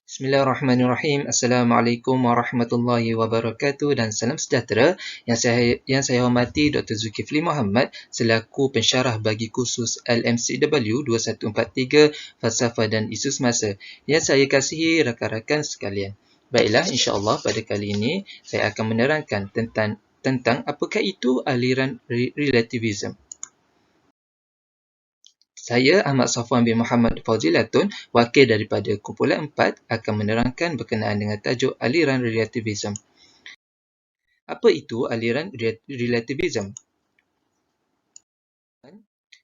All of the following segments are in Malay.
Bismillahirrahmanirrahim. Assalamualaikum warahmatullahi wabarakatuh dan salam sejahtera. Yang saya hormati Dr. Zulkifli Muhammad selaku pensyarah bagi kursus LMCW 2143 Falsafah dan Isu Semasa. Yang saya kasihi rakan-rakan sekalian. Baiklah, insya-Allah pada kali ini saya akan menerangkan tentang apakah itu aliran relativism. Saya, Ahmad Safwan bin Muhammad Fauzilatun, wakil daripada Kumpulan 4, akan menerangkan berkenaan dengan tajuk aliran relativism. Apa itu aliran relativism?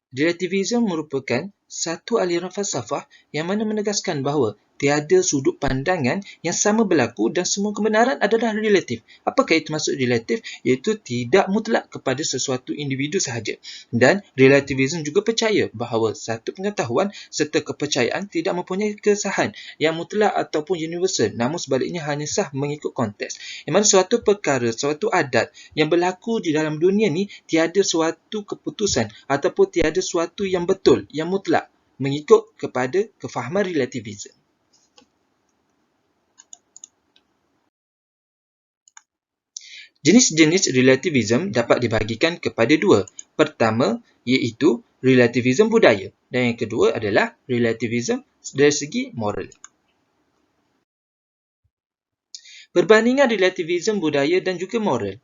Relativism merupakan satu aliran falsafah yang mana menegaskan bahawa tiada sudut pandangan yang sama berlaku dan semua kebenaran adalah relatif. Apakah itu maksud relatif? Iaitu tidak mutlak kepada sesuatu individu sahaja. Dan relativism juga percaya bahawa satu pengetahuan serta kepercayaan tidak mempunyai kesahan yang mutlak ataupun universal, namun sebaliknya hanya sah mengikut konteks. Yang mana suatu perkara, suatu adat yang berlaku di dalam dunia ni tiada suatu keputusan ataupun tiada suatu yang betul, yang mutlak mengikut kepada kefahaman relativism. Jenis-jenis relativism dapat dibahagikan kepada dua. Pertama, iaitu relativism budaya, dan yang kedua adalah relativism dari segi moral. Perbandingan relativism budaya dan juga moral.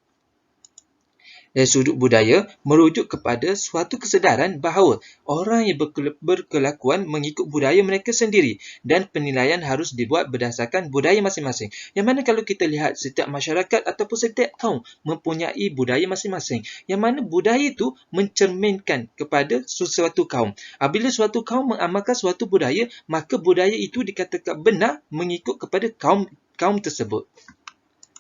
Dari sudut budaya, merujuk kepada suatu kesedaran bahawa orang yang berkelakuan mengikut budaya mereka sendiri dan penilaian harus dibuat berdasarkan budaya masing-masing. Yang mana kalau kita lihat setiap masyarakat ataupun setiap kaum mempunyai budaya masing-masing. Yang mana budaya itu mencerminkan kepada sesuatu kaum. Apabila suatu kaum mengamalkan suatu budaya, maka budaya itu dikatakan benar mengikut kepada kaum tersebut.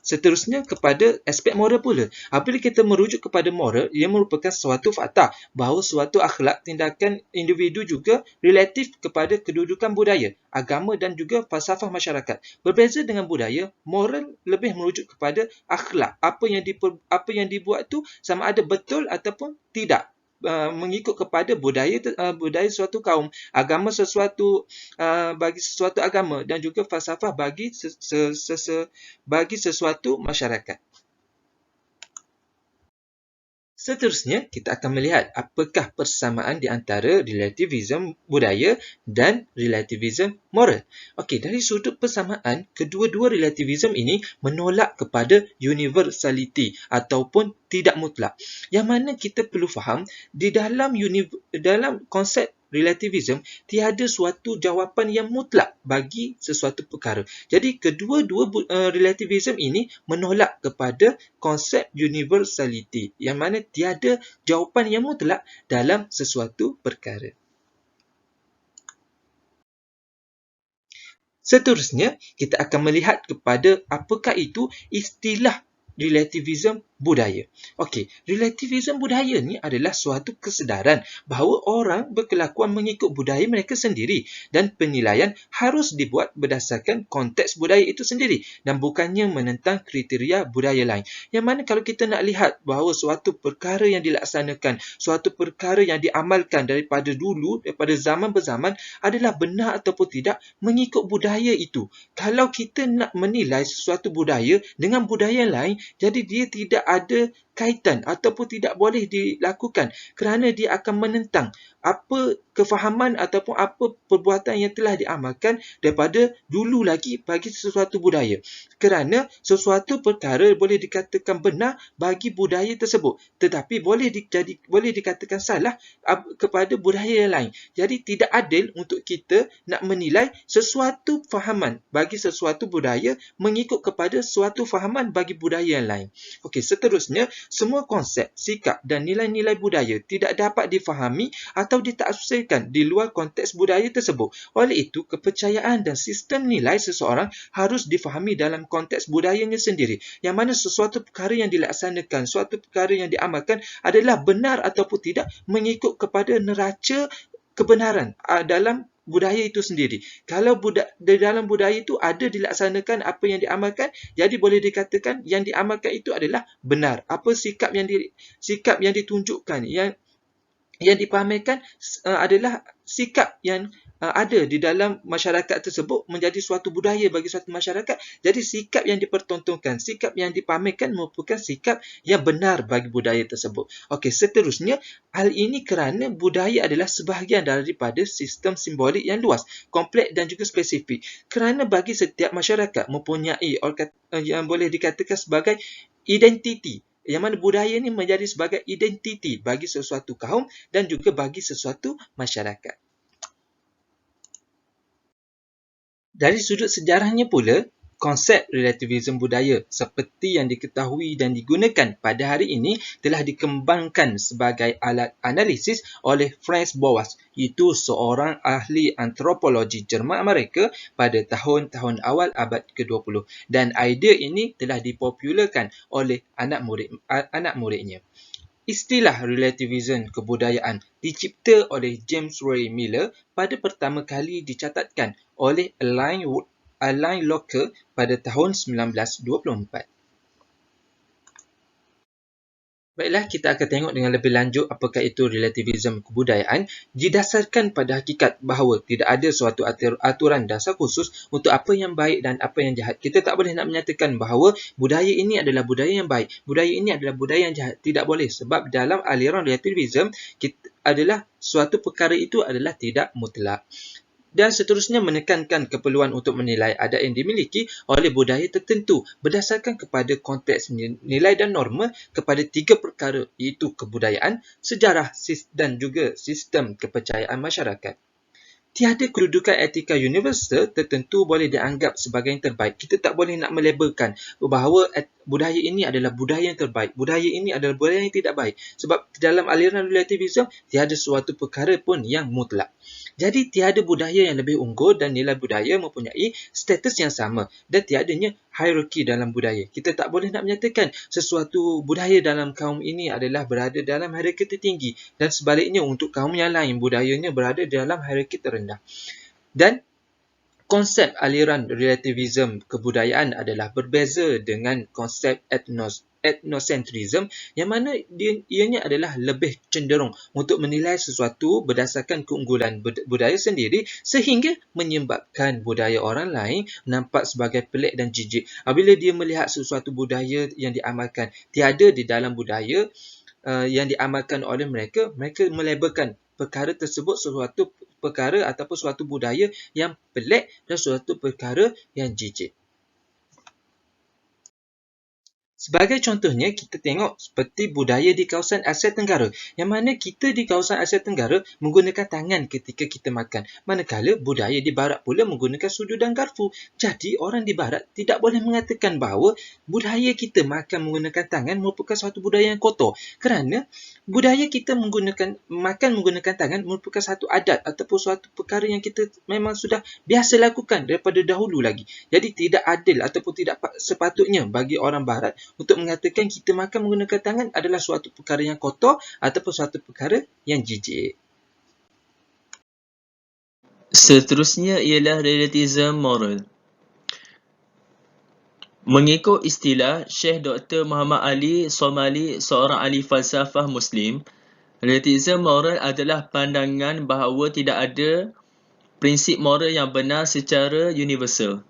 Seterusnya kepada aspek moral pula. Apabila kita merujuk kepada moral, ia merupakan suatu fakta bahawa suatu akhlak tindakan individu juga relatif kepada kedudukan budaya, agama dan juga falsafah masyarakat. Berbeza dengan budaya, moral lebih merujuk kepada akhlak. Apa yang dibuat tu sama ada betul ataupun tidak. Mengikut kepada budaya suatu kaum, agama bagi sesuatu agama dan juga falsafah bagi sesuatu masyarakat. Seterusnya, kita akan melihat apakah persamaan di antara relativism budaya dan relativism moral. Okey, dari sudut persamaan, kedua-dua relativism ini menolak kepada universality ataupun tidak mutlak. Yang mana kita perlu faham, di dalam konsep relativism, tiada suatu jawapan yang mutlak bagi sesuatu perkara. Jadi, kedua-dua relativism ini menolak kepada konsep universality, yang mana tiada jawapan yang mutlak dalam sesuatu perkara. Seterusnya, kita akan melihat kepada apakah itu istilah relativism budaya. Okey, relativism budaya ni adalah suatu kesedaran bahawa orang berkelakuan mengikut budaya mereka sendiri dan penilaian harus dibuat berdasarkan konteks budaya itu sendiri dan bukannya menentang kriteria budaya lain. Yang mana kalau kita nak lihat bahawa suatu perkara yang dilaksanakan, suatu perkara yang diamalkan daripada dulu, daripada zaman berzaman adalah benar ataupun tidak mengikut budaya itu. Kalau kita nak menilai sesuatu budaya dengan budaya lain, jadi dia tidak ada kaitan ataupun tidak boleh dilakukan kerana dia akan menentang apa kefahaman ataupun apa perbuatan yang telah diamalkan daripada dulu lagi bagi sesuatu budaya. Kerana sesuatu perkara boleh dikatakan benar bagi budaya tersebut, tetapi boleh dikatakan salah kepada budaya yang lain. Jadi tidak adil untuk kita nak menilai sesuatu fahaman bagi sesuatu budaya mengikut kepada suatu fahaman bagi budaya yang lain. Okey, seterusnya, semua konsep, sikap dan nilai-nilai budaya tidak dapat difahami atau ditafsirkan di luar konteks budaya tersebut. Oleh itu, kepercayaan dan sistem nilai seseorang harus difahami dalam konteks budayanya sendiri. Yang mana sesuatu perkara yang dilaksanakan, suatu perkara yang diamalkan adalah benar ataupun tidak mengikut kepada neraca kebenaran dalam budaya itu sendiri. Kalau di dalam budaya itu ada dilaksanakan apa yang diamalkan, jadi boleh dikatakan yang diamalkan itu adalah benar. Apa sikap yang ditunjukkan, yang dipamerkan adalah sikap yang ada di dalam masyarakat tersebut menjadi suatu budaya bagi suatu masyarakat. Jadi sikap yang dipertontonkan, sikap yang dipamerkan merupakan sikap yang benar bagi budaya tersebut. Okey, seterusnya, hal ini kerana budaya adalah sebahagian daripada sistem simbolik yang luas, kompleks dan juga spesifik. Kerana bagi setiap masyarakat mempunyai yang boleh dikatakan sebagai identiti, yang mana budaya ini menjadi sebagai identiti bagi sesuatu kaum dan juga bagi sesuatu masyarakat. Dari sudut sejarahnya pula, konsep relativisme budaya seperti yang diketahui dan digunakan pada hari ini telah dikembangkan sebagai alat analisis oleh Franz Boas, iaitu seorang ahli antropologi Jerman Amerika pada tahun-tahun awal abad ke-20, dan idea ini telah dipopularkan oleh anak muridnya. Istilah relativisme kebudayaan dicipta oleh James Ray Miller pada pertama kali dicatatkan oleh Alain Locke pada tahun 1924. Baiklah, kita akan tengok dengan lebih lanjut apakah itu relativisme kebudayaan. Didasarkan pada hakikat bahawa tidak ada suatu aturan dasar khusus untuk apa yang baik dan apa yang jahat. Kita tak boleh nak menyatakan bahawa budaya ini adalah budaya yang baik, budaya ini adalah budaya yang jahat. Tidak boleh, sebab dalam aliran relativisme adalah suatu perkara itu adalah tidak mutlak. Dan seterusnya menekankan keperluan untuk menilai adat yang dimiliki oleh budaya tertentu berdasarkan kepada konteks nilai dan norma kepada tiga perkara, iaitu kebudayaan, sejarah dan juga sistem kepercayaan masyarakat. Tiada kedudukan etika universal tertentu boleh dianggap sebagai yang terbaik. Kita tak boleh nak melabelkan bahawa budaya ini adalah budaya yang terbaik, budaya ini adalah budaya yang tidak baik. Sebab dalam aliran relativisme, tiada suatu perkara pun yang mutlak. Jadi tiada budaya yang lebih unggul dan nilai budaya mempunyai status yang sama, dan tiadanya hierarki dalam budaya. Kita tak boleh nak menyatakan sesuatu budaya dalam kaum ini adalah berada dalam hierarki tertinggi, dan sebaliknya untuk kaum yang lain budayanya berada dalam hierarki terendah. Dan konsep aliran relativisme kebudayaan adalah berbeza dengan konsep ethnocentrism, yang mana ianya adalah lebih cenderung untuk menilai sesuatu berdasarkan keunggulan budaya sendiri sehingga menyebabkan budaya orang lain nampak sebagai pelik dan jijik. Apabila dia melihat sesuatu budaya yang diamalkan tiada di dalam budaya yang diamalkan oleh mereka, mereka melabelkan perkara tersebut suatu perkara ataupun suatu budaya yang pelik dan suatu perkara yang jijik. Sebagai contohnya, kita tengok seperti budaya di kawasan Asia Tenggara, yang mana kita di kawasan Asia Tenggara menggunakan tangan ketika kita makan, manakala budaya di Barat pula menggunakan sudu dan garpu. Jadi, orang di Barat tidak boleh mengatakan bahawa budaya kita makan menggunakan tangan merupakan suatu budaya yang kotor, kerana budaya kita makan menggunakan tangan merupakan satu adat ataupun suatu perkara yang kita memang sudah biasa lakukan daripada dahulu lagi. Jadi, tidak adil ataupun tidak sepatutnya bagi orang Barat untuk mengatakan kita makan menggunakan tangan adalah suatu perkara yang kotor ataupun suatu perkara yang jijik. Seterusnya ialah relativisme moral. Mengikut istilah Syekh Dr. Muhammad Ali Somali, seorang ahli falsafah Muslim, relativisme moral adalah pandangan bahawa tidak ada prinsip moral yang benar secara universal.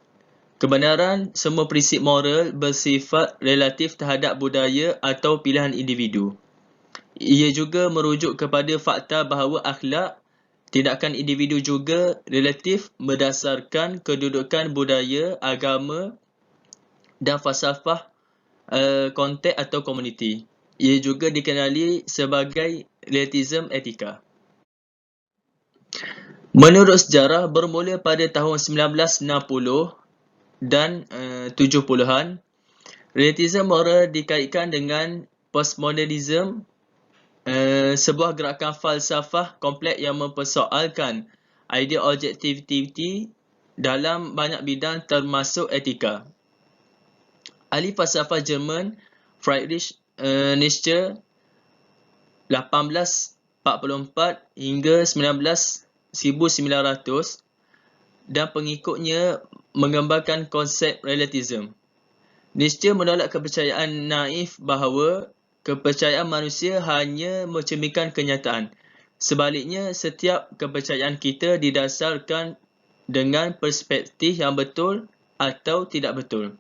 Kebenaran semua prinsip moral bersifat relatif terhadap budaya atau pilihan individu. Ia juga merujuk kepada fakta bahawa akhlak tindakan individu juga relatif berdasarkan kedudukan budaya, agama dan falsafah konteks atau komuniti. Ia juga dikenali sebagai relativisme etika. Menurut sejarah, bermula pada tahun 1960 dan 70-an, relativisme moral dikaitkan dengan postmodernism, sebuah gerakan falsafah kompleks yang mempersoalkan idea objektiviti dalam banyak bidang termasuk etika. Ahli falsafah Jerman Friedrich Nietzsche 1844 hingga 1900 dan pengikutnya mengembangkan konsep relativisme. Nietzsche menolak kepercayaan naif bahawa kepercayaan manusia hanya mencerminkan kenyataan. Sebaliknya, setiap kepercayaan kita didasarkan dengan perspektif yang betul atau tidak betul.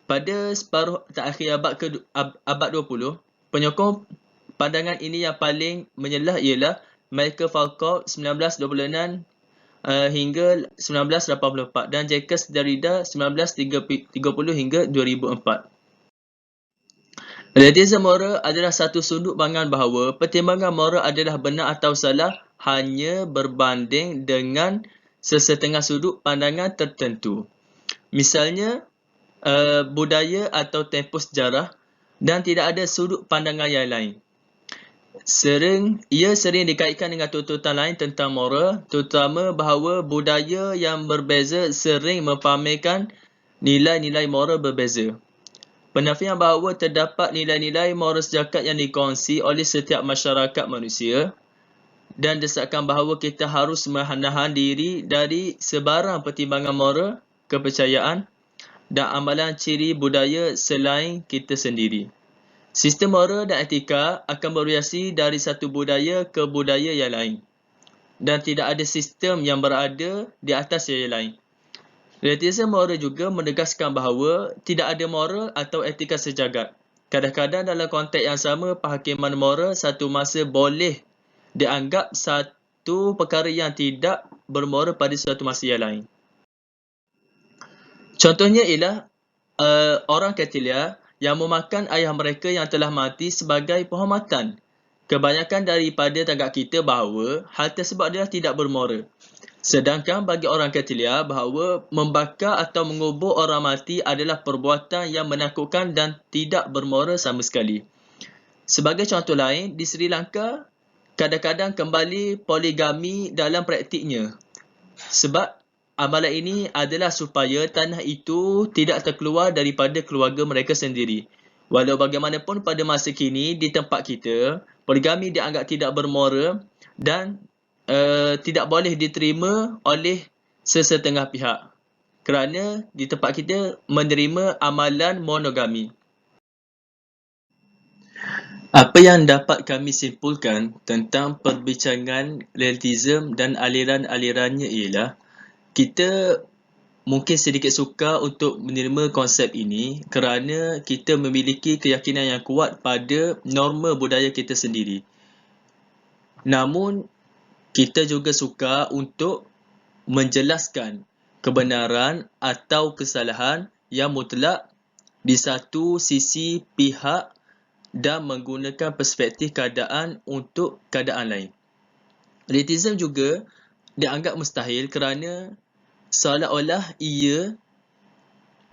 Pada separuh terakhir abad 20, penyokong pandangan ini yang paling menyelah ialah Michael Foucault 1926 hingga 1984 dan Jacques Derrida 1930 hingga 2004. Relativisme moral adalah satu sudut pandang bahawa pertimbangan moral adalah benar atau salah hanya berbanding dengan sesetengah sudut pandangan tertentu. Misalnya, budaya atau tempoh sejarah, dan tidak ada sudut pandangan yang lain. Ia sering dikaitkan dengan tuntutan lain tentang moral, terutama bahawa budaya yang berbeza sering mempamerkan nilai-nilai moral berbeza. Penafian bahawa terdapat nilai-nilai moral sejakat yang dikongsi oleh setiap masyarakat manusia dan desakan bahawa kita harus menahan diri dari sebarang pertimbangan moral, kepercayaan dan amalan ciri budaya selain kita sendiri. Sistem moral dan etika akan bervariasi dari satu budaya ke budaya yang lain dan tidak ada sistem yang berada di atas yang lain. Relativisme moral juga menegaskan bahawa tidak ada moral atau etika sejagat. Kadang-kadang dalam konteks yang sama, penghakiman moral satu masa boleh dianggap satu perkara yang tidak bermoral pada suatu masa yang lain. Contohnya ialah orang Katilia yang memakan ayah mereka yang telah mati sebagai penghormatan. Kebanyakan daripada tanggap kita bahawa hal tersebut adalah tidak bermoral. Sedangkan bagi orang Katilia bahawa membakar atau mengubur orang mati adalah perbuatan yang menakutkan dan tidak bermoral sama sekali. Sebagai contoh lain, di Sri Lanka, kadang-kadang kembali poligami dalam praktiknya. Sebab amalan ini adalah supaya tanah itu tidak terkeluar daripada keluarga mereka sendiri. Walau bagaimanapun pada masa kini di tempat kita, poligami dianggap tidak bermoral dan tidak boleh diterima oleh sesetengah pihak kerana di tempat kita menerima amalan monogami. Apa yang dapat kami simpulkan tentang perbincangan relativisme dan aliran-alirannya ialah kita mungkin sedikit sukar untuk menerima konsep ini kerana kita memiliki keyakinan yang kuat pada norma budaya kita sendiri. Namun, kita juga sukar untuk menjelaskan kebenaran atau kesalahan yang mutlak di satu sisi pihak dan menggunakan perspektif keadaan untuk keadaan lain. Relativisme juga dianggap mustahil kerana seolah-olah ia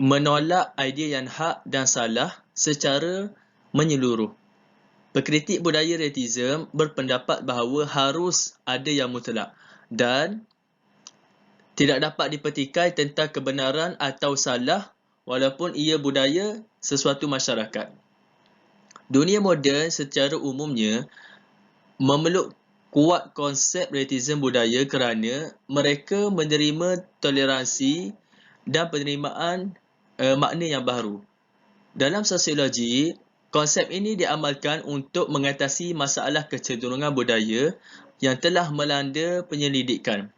menolak idea yang hak dan salah secara menyeluruh. Pengkritik budaya relativisme berpendapat bahawa harus ada yang mutlak dan tidak dapat dipertikai tentang kebenaran atau salah walaupun ia budaya sesuatu masyarakat. Dunia moden secara umumnya memeluk kuat konsep relativisme budaya kerana mereka menerima toleransi dan penerimaan makna yang baru. Dalam sosiologi, konsep ini diamalkan untuk mengatasi masalah kecenderungan budaya yang telah melanda penyelidikan.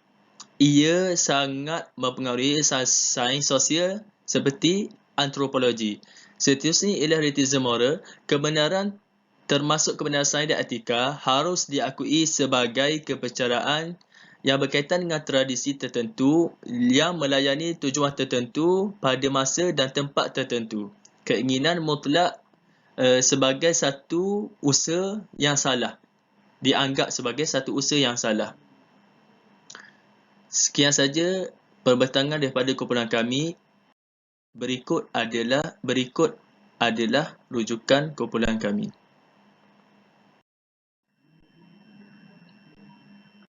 Ia sangat mempengaruhi sains sosial seperti antropologi. Seterusnya ialah relativisme moral. Kebenaran termasuk kebenaran sains dan etika harus diakui sebagai kepercayaan yang berkaitan dengan tradisi tertentu yang melayani tujuan tertentu pada masa dan tempat tertentu. Keinginan mutlak sebagai satu usaha yang salah. Dianggap sebagai satu usaha yang salah. Sekian saja perbincangan daripada kumpulan kami. Berikut adalah rujukan kumpulan kami.